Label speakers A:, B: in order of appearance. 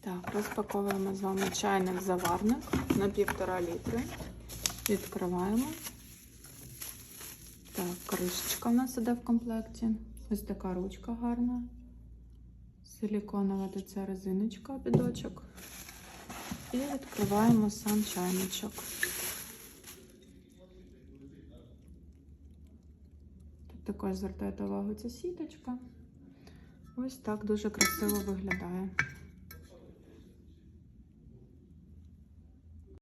A: Так, розпаковуємо з вами чайник-заварник на 1,5 літри. Відкриваємо. Так, кришечка у нас іде в комплекті. Ось така ручка гарна. Силіконова ця резиночка, обідочок. І відкриваємо сам чайничок. Тут також звертайте увагу ця сіточка. Ось так дуже красиво виглядає.